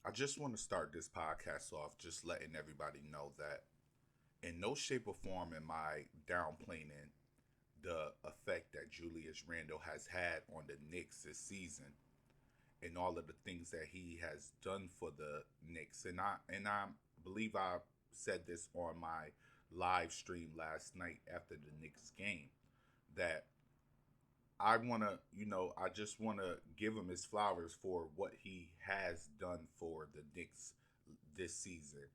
I just want to start this podcast off just letting everybody know that in no shape or form am I downplaying the effect that Julius Randle has had on the Knicks this season and all of the things that he has done for the Knicks. And I believe I said this on my live stream last night after the Knicks game that I just want to give him his flowers for what he has done for the Knicks this season.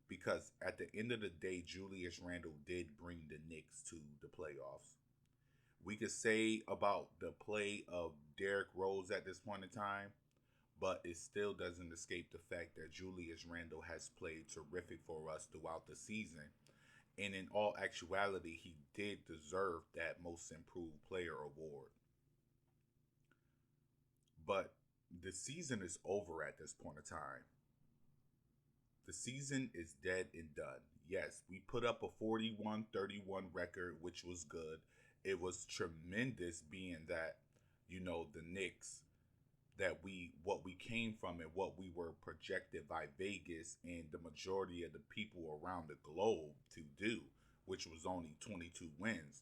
Because at the end of the day, Julius Randle did bring the Knicks to the playoffs. We could say about the play of Derrick Rose at this point in time, but it still doesn't escape the fact that Julius Randle has played terrific for us throughout the season. And in all actuality, he did deserve that most improved player award. But the season is over at this point in time. The season is dead and done. Yes, we put up a 41-31 record, which was good. It was tremendous being that, the Knicks, that what we came from and what we were projected by Vegas and the majority of the people around the globe to do, which was only 22 wins.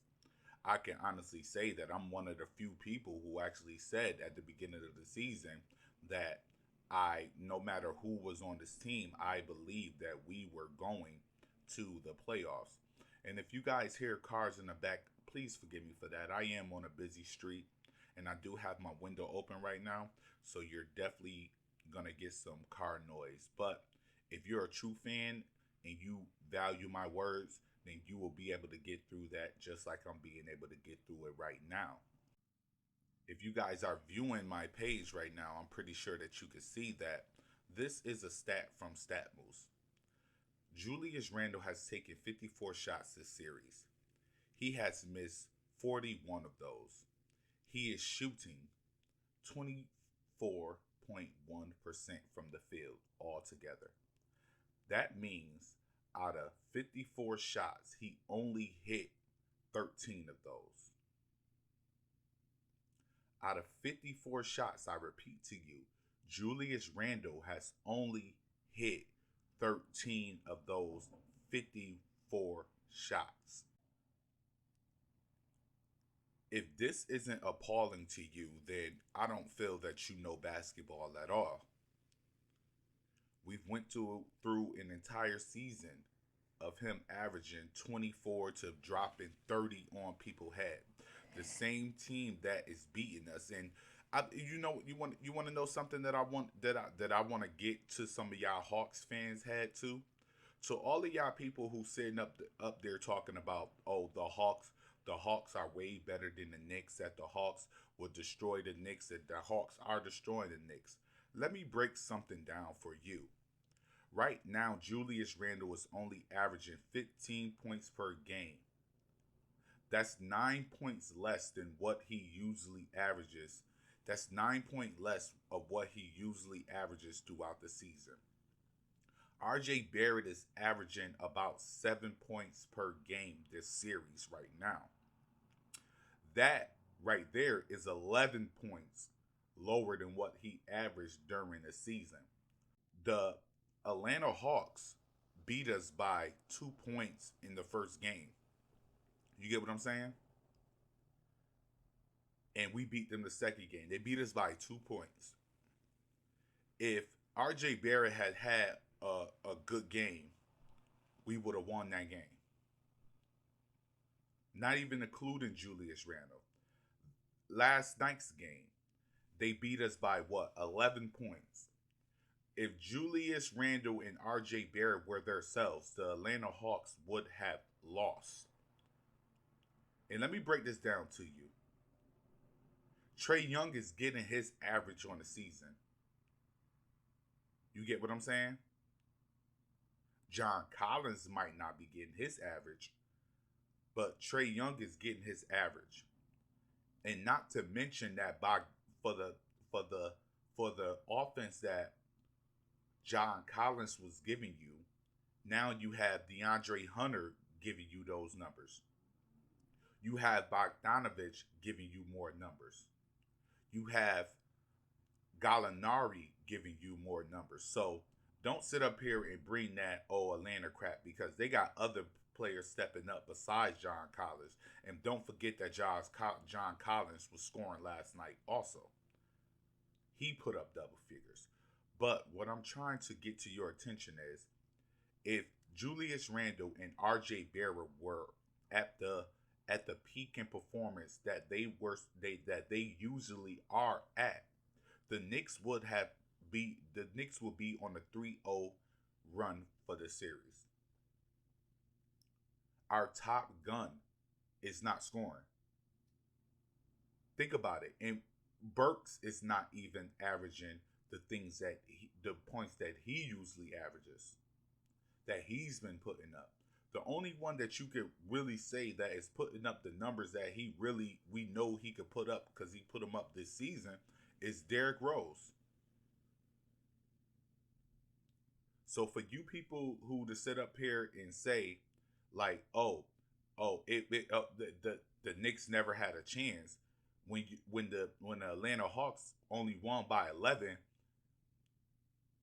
I can honestly say that I'm one of the few people who actually said at the beginning of the season that no matter who was on this team, I believed that we were going to the playoffs. And if you guys hear cars in the back, please forgive me for that. I am on a busy street and I do have my window open right now. So you're definitely going to get some car noise. But if you're a true fan and you value my words, then you will be able to get through that just like I'm being able to get through it right now. If you guys are viewing my page right now, I'm pretty sure that you can see that this is a stat from StatMoose. Julius Randle has taken 54 shots this series. He has missed 41 of those. He is shooting 24.1% from the field altogether. That means out of 54 shots, he only hit 13 of those. Out of 54 shots, I repeat to you, Julius Randle has only hit 13 of those 54 shots. If this isn't appalling to you, then I don't feel that you know basketball at all. We've went through an entire season of him averaging 24 to dropping 30 on people's head. The same team that is beating us. And you want to know something that I want to get to some of y'all Hawks fans head to. So all of y'all people who sitting up there talking about, oh, the Hawks are way better than the Knicks, that the Hawks will destroy the Knicks, that the Hawks are destroying the Knicks. Let me break something down for you. Right now, Julius Randle is only averaging 15 points per game. That's 9 points less than what he usually averages. That's 9 point less of what he usually averages throughout the season. RJ Barrett is averaging about 7 points per game this series right now. That right there is 11 points lower than what he averaged during the season. The Atlanta Hawks beat us by 2 points in the first game. You get what I'm saying? And we beat them the second game. They beat us by 2 points. If RJ Barrett had a good game, we would have won that game. Not even including Julius Randle. Last night's game, they beat us by what? 11 points. If Julius Randle and RJ Barrett were themselves, the Atlanta Hawks would have lost. And let me break this down to you. Trae Young is getting his average on the season. You get what I'm saying? John Collins might not be getting his average, but Trae Young is getting his average. And not to mention that by for the for the for the offense that John Collins was giving you, now you have DeAndre Hunter giving you those numbers. You have Bogdanovich giving you more numbers. You have Gallinari giving you more numbers. So don't sit up here and bring that Atlanta crap, because they got other players stepping up besides John Collins. And don't forget that John Collins was scoring last night also. He put up double figures. But what I'm trying to get to your attention is, if Julius Randle and RJ Barrett were at the peak in performance that they usually are at, the Knicks would be on a 3-0 run for the series. Our top gun is not scoring. Think about it. And Burks is not even averaging the points that he usually averages, that he's been putting up. The only one that you could really say that is putting up the numbers that we know he could put up, because he put them up this season, is Derrick Rose. So for you people who to sit up here and say, like, the Knicks never had a chance when the Atlanta Hawks only won by 11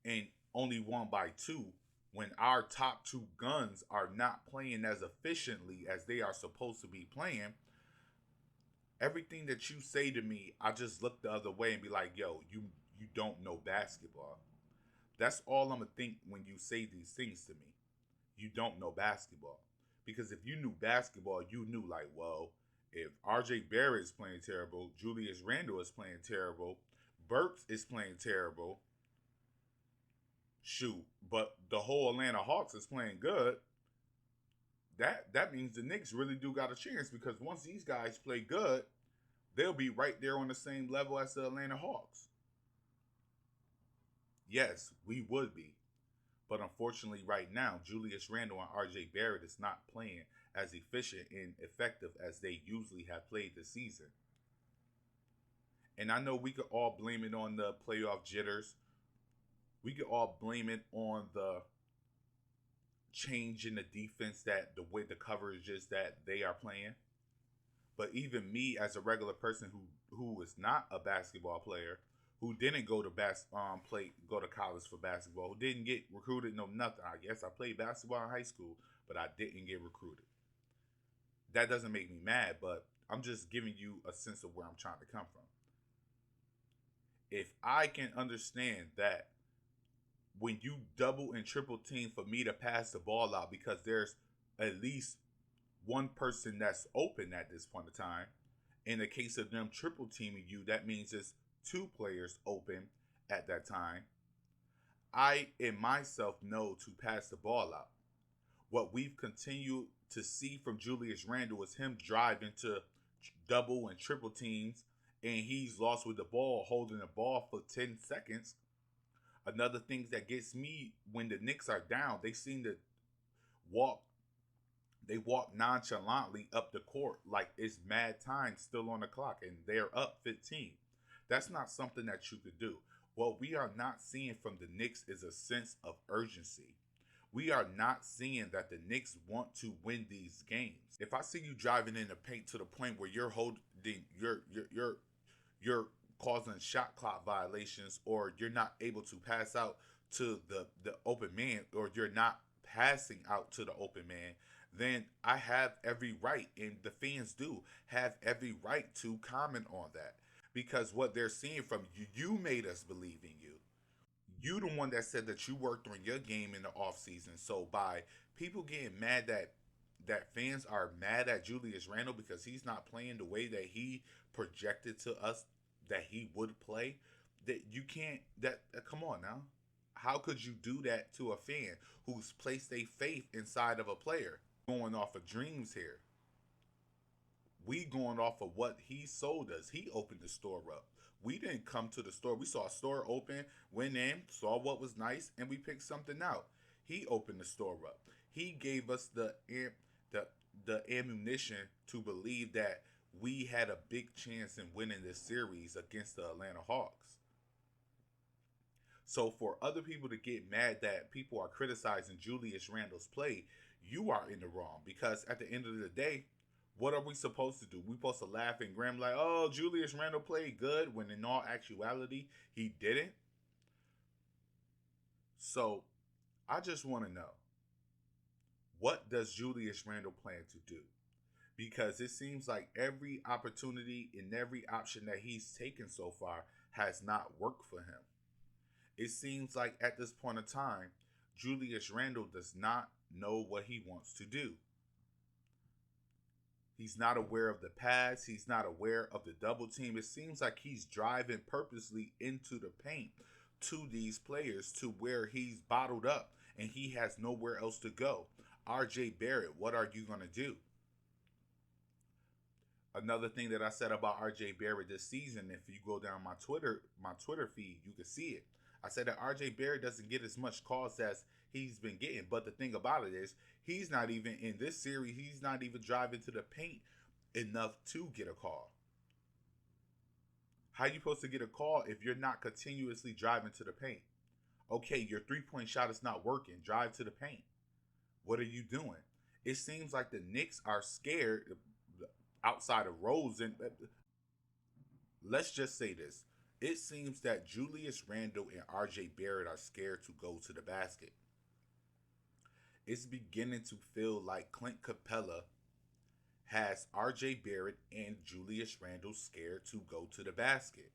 and only won by 2, when our top two guns are not playing as efficiently as they are supposed to be playing, everything that you say to me, I just look the other way and be like, yo, you don't know basketball. That's all I'm going to think when you say these things to me. You don't know basketball. Because if you knew basketball, you knew, like, well, if RJ Barrett is playing terrible, Julius Randle is playing terrible, Burks is playing terrible, shoot, but the whole Atlanta Hawks is playing good, that means the Knicks really do got a chance, because once these guys play good, they'll be right there on the same level as the Atlanta Hawks. Yes, we would be. But unfortunately, right now, Julius Randle and RJ Barrett is not playing as efficient and effective as they usually have played this season. And I know we could all blame it on the playoff jitters. We could all blame it on the change in the defense, that the way the coverage is that they are playing. But even me, as a regular person who is not a basketball player, who didn't go to college for basketball, who didn't get recruited, no nothing. I guess I played basketball in high school, but I didn't get recruited. That doesn't make me mad, but I'm just giving you a sense of where I'm trying to come from. If I can understand that when you double and triple team for me to pass the ball out, because there's at least one person that's open at this point in time, in the case of them triple teaming you, that means it's 2 players open at that time, I in myself know to pass the ball out. What we've continued to see from Julius Randle is him drive into double and triple teams, and he's lost with the ball, holding the ball for 10 seconds. Another thing that gets me, when the Knicks are down, they seem to walk nonchalantly up the court like it's mad time still on the clock and they're up 15. That's not something that you could do. What we are not seeing from the Knicks is a sense of urgency. We are not seeing that the Knicks want to win these games. If I see you driving in the paint to the point where you're holding, you're causing shot clock violations, or you're not able to pass out to the open man, or you're not passing out to the open man, then I have every right, and the fans do have every right to comment on that. Because what they're seeing from you, you made us believe in you. You the one that said that you worked on your game in the offseason. So by people getting mad that fans are mad at Julius Randle because he's not playing the way that he projected to us that he would play, that you can't, come on now. How could you do that to a fan who's placed a faith inside of a player? Going off of dreams here. We going off of what he sold us. He opened the store up. We didn't come to the store. We saw a store open, went in, saw what was nice, and we picked something out. He opened the store up. He gave us the ammunition to believe that we had a big chance in winning this series against the Atlanta Hawks. So for other people to get mad that people are criticizing Julius Randle's play, you are in the wrong. Because at the end of the day, what are we supposed to do? We supposed to laugh and grin like, oh, Julius Randle played good, when in all actuality, he didn't? So I just want to know, what does Julius Randle plan to do? Because it seems like every opportunity and every option that he's taken so far has not worked for him. It seems like at this point in time, Julius Randle does not know what he wants to do. He's not aware of the pass. He's not aware of the double team. It seems like he's driving purposely into the paint to these players to where he's bottled up and he has nowhere else to go. RJ Barrett, what are you going to do? Another thing that I said about RJ Barrett this season, if you go down my Twitter feed, you can see it. I said that RJ Barrett doesn't get as much calls as he's been getting, but the thing about it is he's not even in this series, he's not even driving to the paint enough to get a call. How you supposed to get a call if you're not continuously driving to the paint? Okay, your three-point shot is not working. Drive to the paint. What are you doing? It seems like the Knicks are scared outside of Rose, and let's just say this. It seems that Julius Randle and RJ Barrett are scared to go to the basket. It's beginning to feel like Clint Capella has RJ Barrett and Julius Randle scared to go to the basket.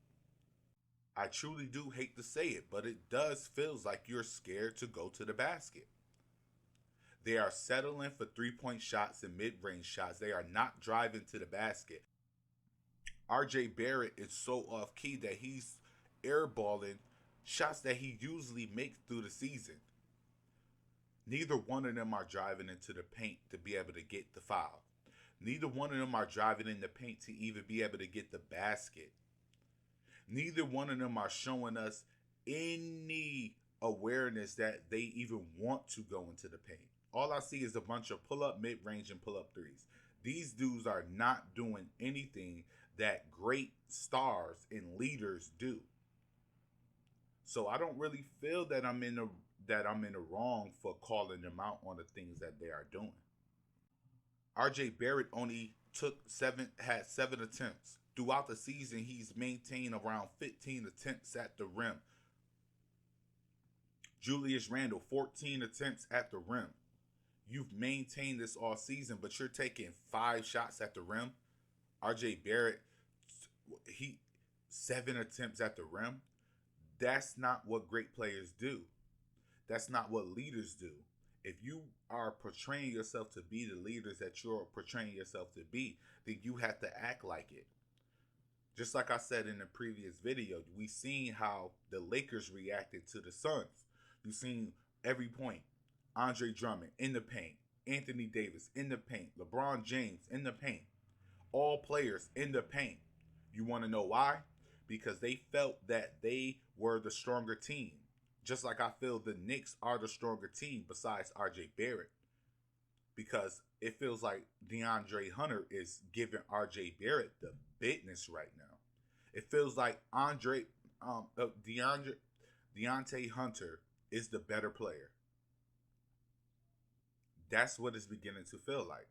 I truly do hate to say it, but it does feels like you're scared to go to the basket. They are settling for three-point shots and mid-range shots. They are not driving to the basket. RJ Barrett is so off key that he's airballing shots that he usually makes through the season. Neither one of them are driving into the paint to be able to get the foul. Neither one of them are driving in the paint to even be able to get the basket. Neither one of them are showing us any awareness that they even want to go into the paint. All I see is a bunch of pull-up, mid-range, and pull-up threes. These dudes are not doing anything that great stars and leaders do. So I don't really feel that I'm in the wrong for calling them out on the things that they are doing. RJ Barrett only had 7 attempts. Throughout the season, he's maintained around 15 attempts at the rim. Julius Randle, 14 attempts at the rim. You've maintained this all season, but you're taking 5 shots at the rim. RJ Barrett, he 7 attempts at the rim. That's not what great players do. That's not what leaders do. If you are portraying yourself to be the leaders that you're portraying yourself to be, then you have to act like it. Just like I said in the previous video, we seen how the Lakers reacted to the Suns. You seen every point. Andre Drummond in the paint. Anthony Davis in the paint. LeBron James in the paint. All players in the paint. You want to know why? Because they felt that they were the stronger team. Just like I feel the Knicks are the stronger team besides RJ Barrett. Because it feels like DeAndre Hunter is giving RJ Barrett the business right now. It feels like Deontay Hunter is the better player. That's what it's beginning to feel like.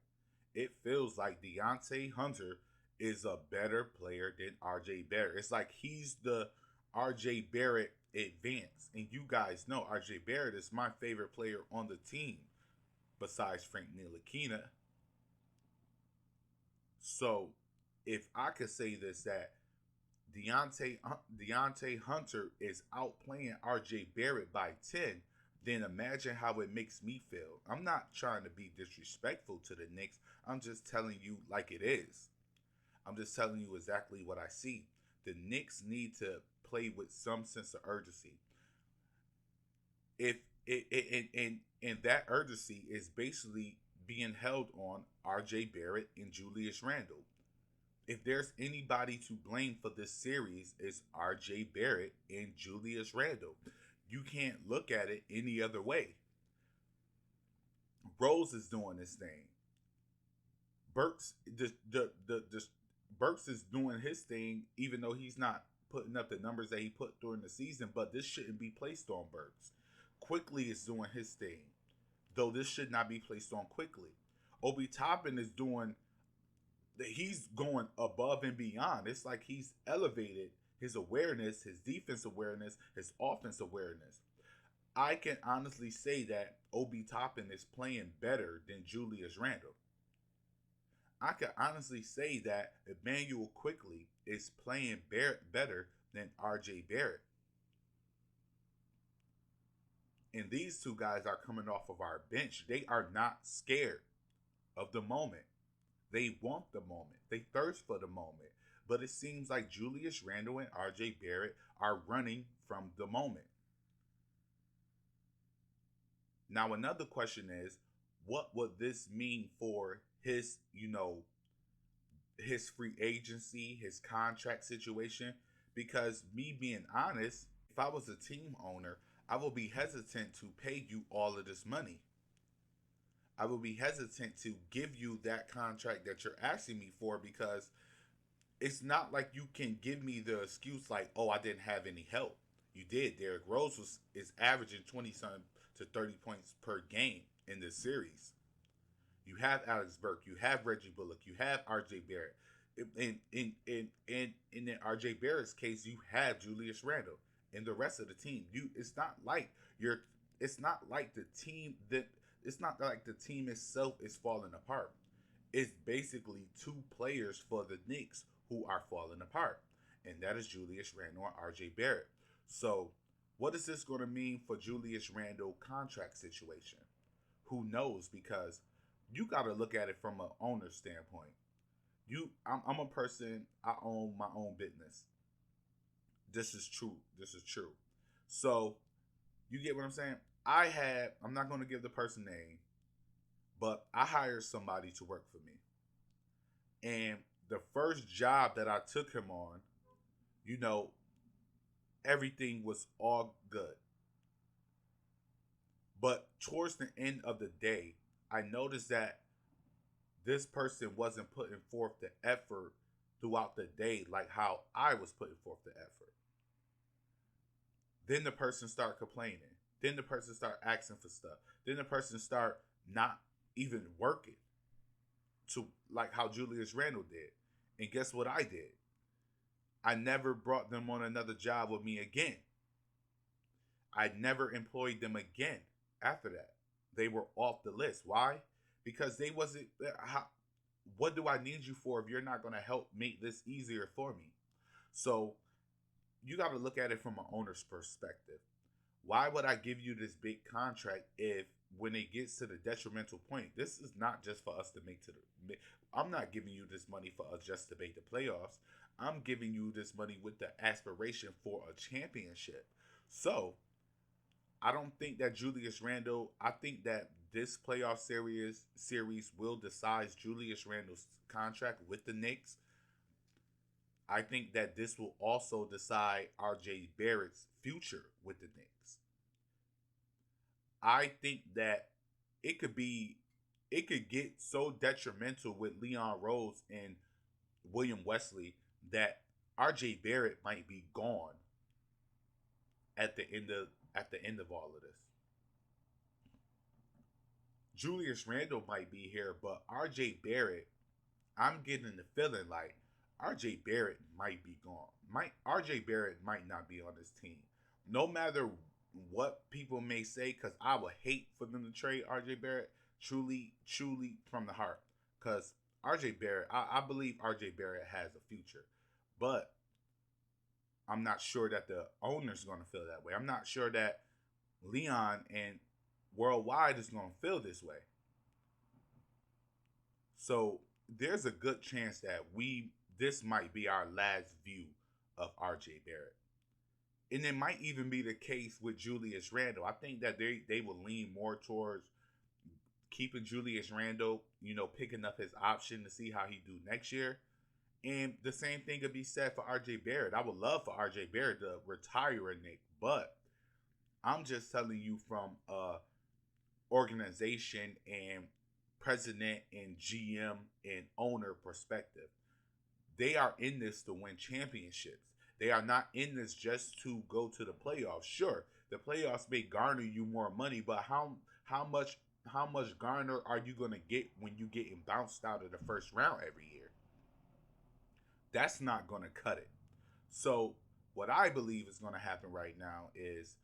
It feels like Deontay Hunter is a better player than RJ Barrett. It's like he's the RJ Barrett advance. And you guys know RJ Barrett is my favorite player on the team besides Frank Ntilikina. So if I could say this, that Deontay Hunter is outplaying RJ Barrett by 10, then imagine how it makes me feel. I'm not trying to be disrespectful to the Knicks. I'm just telling you like it is. I'm just telling you exactly what I see. The Knicks need to play with some sense of urgency. If and that urgency is basically being held on RJ Barrett and Julius Randle. If there's anybody to blame for this series, it's RJ Barrett and Julius Randle. You can't look at it any other way. Rose is doing this thing. Burks Burks is doing his thing, even though he's not putting up the numbers that he put during the season. But this shouldn't be placed on Burks. Quickly is doing his thing, though this should not be placed on Quickly. Obi Toppin is doing. He's going above and beyond. It's like he's elevated his awareness, his defense awareness, his offense awareness. I can honestly say that Obi Toppin is playing better than Julius Randle. I can honestly say that Emmanuel Quickly is playing better than RJ Barrett. And these two guys are coming off of our bench. They are not scared of the moment. They want the moment. They thirst for the moment. But it seems like Julius Randle and RJ Barrett are running from the moment. Now, another question is, what would this mean for his, his free agency, his contract situation? Because me being honest, if I was a team owner, I would be hesitant to pay you all of this money. I would be hesitant to give you that contract that you're asking me for, because it's not like you can give me the excuse like, oh, I didn't have any help. You did. Derrick Rose is averaging 20 something to 30 points per game in this series. You have Alex Burke, you have Reggie Bullock, you have RJ Barrett. In RJ Barrett's case, you have Julius Randle and the rest of the team. It's not like the team itself is falling apart. It's basically two players for the Knicks who are falling apart, and that is Julius Randle and RJ Barrett. So, what is this going to mean for Julius Randle contract situation? Who knows? Because you got to look at it from an owner standpoint. I'm a person. I own my own business. This is true. This is true. So, you get what I'm saying? I'm not going to give the person name, but I hired somebody to work for me. And the first job that I took him on, you know, everything was all good. But towards the end of the day, I noticed that this person wasn't putting forth the effort throughout the day like how I was putting forth the effort. Then the person started complaining. Then the person started asking for stuff. Then the person started not even working to like how Julius Randle did. And guess what I did? I never brought them on another job with me again. I never employed them again after that. They were off the list. Why? Because they wasn't. What do I need you for if you're not going to help make this easier for me? So you got to look at it from an owner's perspective. Why would I give you this big contract if when it gets to the detrimental point, this is not just for us to make to the. I'm not giving you this money for us just to make the playoffs. I'm giving you this money with the aspiration for a championship. So I don't think that Julius Randle. I think that this playoff series will decide Julius Randle's contract with the Knicks. I think that this will also decide RJ Barrett's future with the Knicks. I think that it could get so detrimental with Leon Rose and William Wesley that RJ Barrett might be gone at the end of all of this. Julius Randle might be here, but RJ Barrett, I'm getting the feeling like RJ Barrett might be gone. RJ Barrett might not be on this team. No matter what people may say, because I would hate for them to trade RJ Barrett, truly from the heart. Because RJ Barrett, I believe RJ Barrett has a future. But I'm not sure that the owner's going to feel that way. I'm not sure that Leon and Worldwide is going to feel this way. So there's a good chance that this might be our last view of RJ Barrett. And it might even be the case with Julius Randle. I think that they will lean more towards keeping Julius Randle, picking up his option to see how he do next year. And the same thing could be said for RJ Barrett. I would love for RJ Barrett to retire a Knick, but I'm just telling you from organization and president and GM and owner perspective. They are in this to win championships. They are not in this just to go to the playoffs. Sure, the playoffs may garner you more money, but how much garner are you going to get when you getting bounced out of the first round every year? That's not going to cut it. So what I believe is going to happen right now is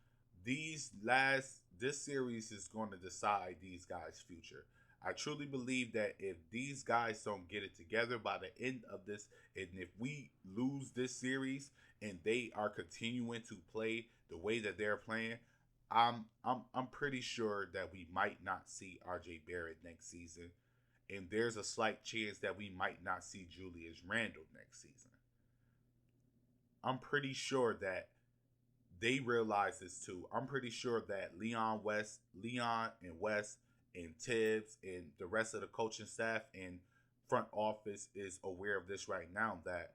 this series is going to decide these guys' future. I truly believe that if these guys don't get it together by the end of this, and if we lose this series and they are continuing to play the way that they're playing, I'm pretty sure that we might not see RJ Barrett next season. And there's a slight chance that we might not see Julius Randle next season. I'm pretty sure that they realize this too. I'm pretty sure that Leon and West and Tibbs and the rest of the coaching staff and front office is aware of this right now, that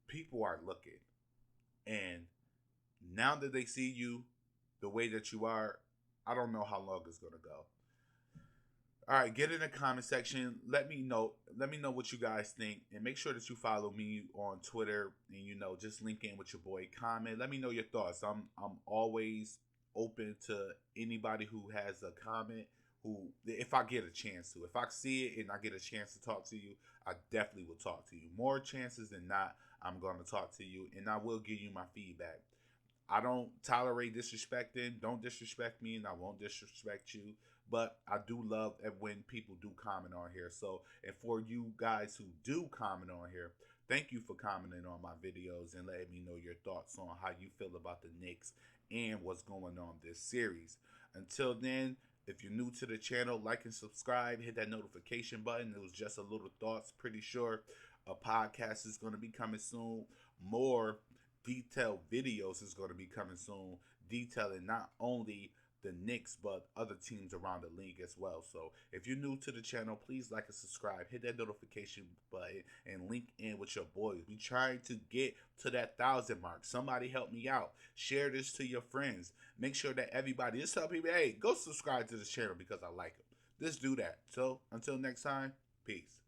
people are looking. And now that they see you the way that you are, I don't know how long it's gonna go. All right, get in the comment section. Let me know. Let me know what you guys think, and make sure that you follow me on Twitter. And just link in with your boy. Comment. Let me know your thoughts. I'm always open to anybody who has a comment. Who, if I get a chance to, if I see it and I get a chance to talk to you, I definitely will talk to you. More chances than not, I'm going to talk to you, and I will give you my feedback. I don't tolerate disrespecting. Don't disrespect me, and I won't disrespect you. But I do love when people do comment on here. So, and for you guys who do comment on here, thank you for commenting on my videos and letting me know your thoughts on how you feel about the Knicks and what's going on this series. Until then, if you're new to the channel, like and subscribe. Hit that notification button. It was just a little thoughts. Pretty sure a podcast is going to be coming soon. More detailed videos is going to be coming soon, detailing not only the Knicks but other teams around the league as well. So if you're new to the channel, please like and subscribe, hit that notification button, and link in with your boys. We trying to get to that 1,000 mark. Somebody help me out. Share this to your friends. Make sure that everybody, just tell people, hey, go subscribe to this channel because I like them. Just do that. So until next time, peace.